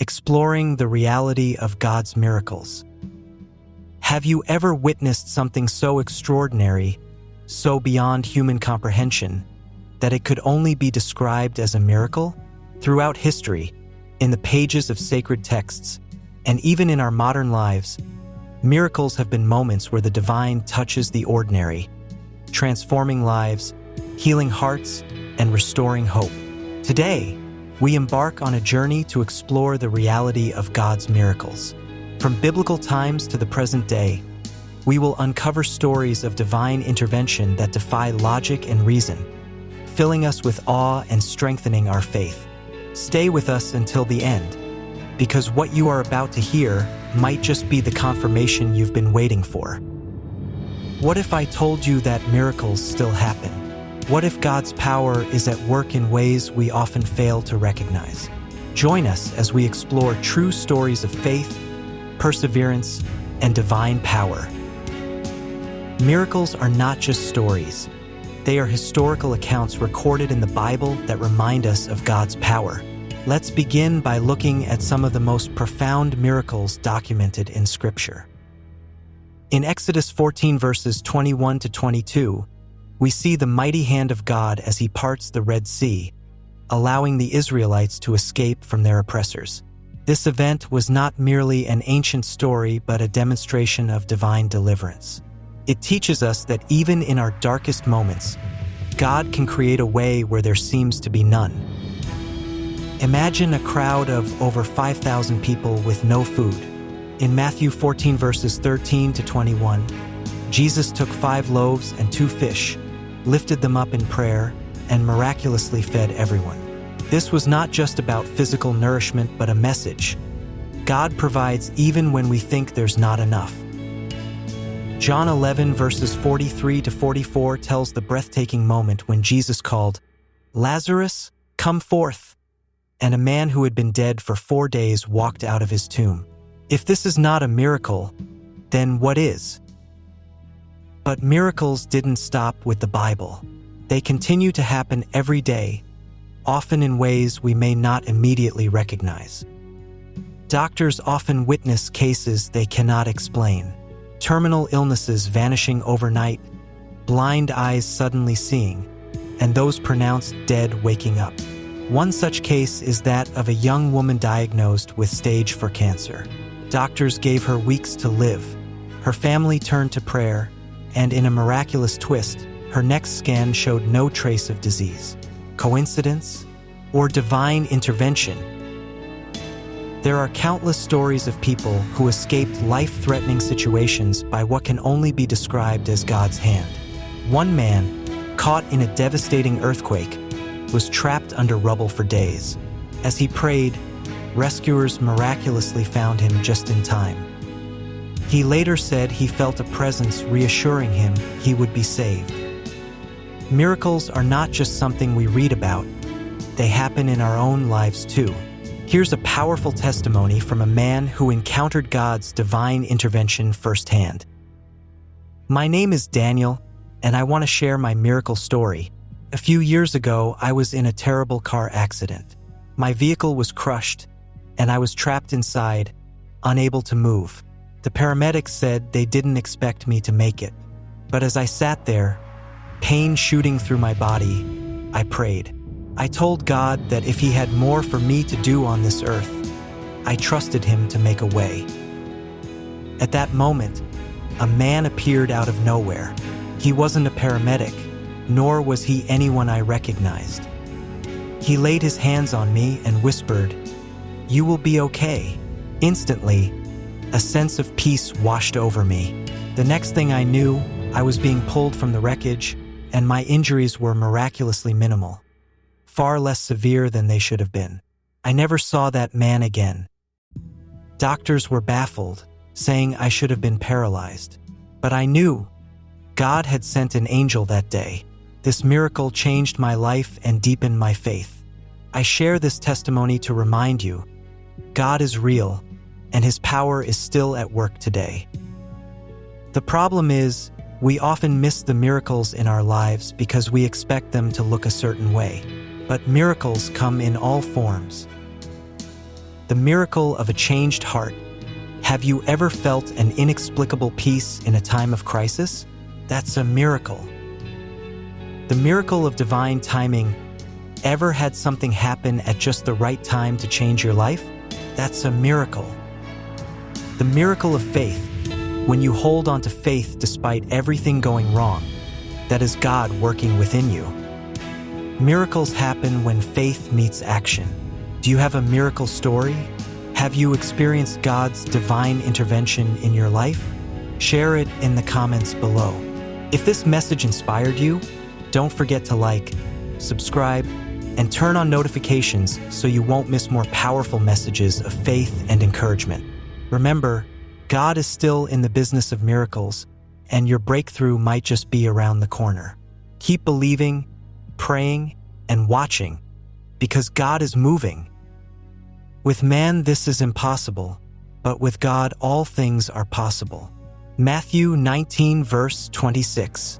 exploring the reality of God's miracles. Have you ever witnessed something so extraordinary, so beyond human comprehension, that it could only be described as a miracle? Throughout history, in the pages of sacred texts, and even in our modern lives, miracles have been moments where the divine touches the ordinary, transforming lives, healing hearts, and restoring hope. Today, we embark on a journey to explore the reality of God's miracles. From biblical times to the present day, we will uncover stories of divine intervention that defy logic and reason, filling us with awe and strengthening our faith. Stay with us until the end, because what you are about to hear might just be the confirmation you've been waiting for. What if I told you that miracles still happen? What if God's power is at work in ways we often fail to recognize? Join us as we explore true stories of faith, perseverance, and divine power. Miracles are not just stories. They are historical accounts recorded in the Bible that remind us of God's power. Let's begin by looking at some of the most profound miracles documented in Scripture. In Exodus 14 verses 21 to 22, we see the mighty hand of God as he parts the Red Sea, allowing the Israelites to escape from their oppressors. This event was not merely an ancient story, but a demonstration of divine deliverance. It teaches us that even in our darkest moments, God can create a way where there seems to be none. Imagine a crowd of over 5,000 people with no food. In Matthew 14 verses 13 to 21, Jesus took 5 loaves and 2 fish, lifted them up in prayer, and miraculously fed everyone. This was not just about physical nourishment, but a message. God provides even when we think there's not enough. John 11 verses 43 to 44 tells the breathtaking moment when Jesus called, "Lazarus, come forth!" And a man who had been dead for 4 days walked out of his tomb. If this is not a miracle, then what is? But miracles didn't stop with the Bible. They continue to happen every day, often in ways we may not immediately recognize. Doctors often witness cases they cannot explain. Terminal illnesses vanishing overnight, blind eyes suddenly seeing, and those pronounced dead waking up. One such case is that of a young woman diagnosed with stage 4 cancer. Doctors gave her weeks to live. Her family turned to prayer, and in a miraculous twist, her next scan showed no trace of disease. Coincidence? Or divine intervention? There are countless stories of people who escaped life-threatening situations by what can only be described as God's hand. One man, caught in a devastating earthquake, was trapped under rubble for days. As he prayed, rescuers miraculously found him just in time. He later said he felt a presence reassuring him he would be saved. Miracles are not just something we read about. They happen in our own lives too. Here's a powerful testimony from a man who encountered God's divine intervention firsthand. My name is Daniel, and I want to share my miracle story. A few years ago, I was in a terrible car accident. My vehicle was crushed, and I was trapped inside, unable to move. The paramedics said they didn't expect me to make it. But as I sat there, pain shooting through my body, I prayed. I told God that if He had more for me to do on this earth, I trusted Him to make a way. At that moment, a man appeared out of nowhere. He wasn't a paramedic, nor was he anyone I recognized. He laid his hands on me and whispered, "You will be okay." Instantly, a sense of peace washed over me. The next thing I knew, I was being pulled from the wreckage, and my injuries were miraculously minimal, far less severe than they should have been. I never saw that man again. Doctors were baffled, saying I should have been paralyzed. But I knew God had sent an angel that day. This miracle changed my life and deepened my faith. I share this testimony to remind you, God is real, and His power is still at work today. The problem is, we often miss the miracles in our lives because we expect them to look a certain way. But miracles come in all forms. The miracle of a changed heart. Have you ever felt an inexplicable peace in a time of crisis? That's a miracle. The miracle of divine timing. Ever had something happen at just the right time to change your life? That's a miracle. The miracle of faith. When you hold on to faith despite everything going wrong, that is God working within you. Miracles happen when faith meets action. Do you have a miracle story? Have you experienced God's divine intervention in your life? Share it in the comments below. If this message inspired you, don't forget to like, subscribe, and turn on notifications so you won't miss more powerful messages of faith and encouragement. Remember, God is still in the business of miracles, and your breakthrough might just be around the corner. Keep believing, praying, and watching, because God is moving. With man, this is impossible, but with God, all things are possible. Matthew 19, verse 26.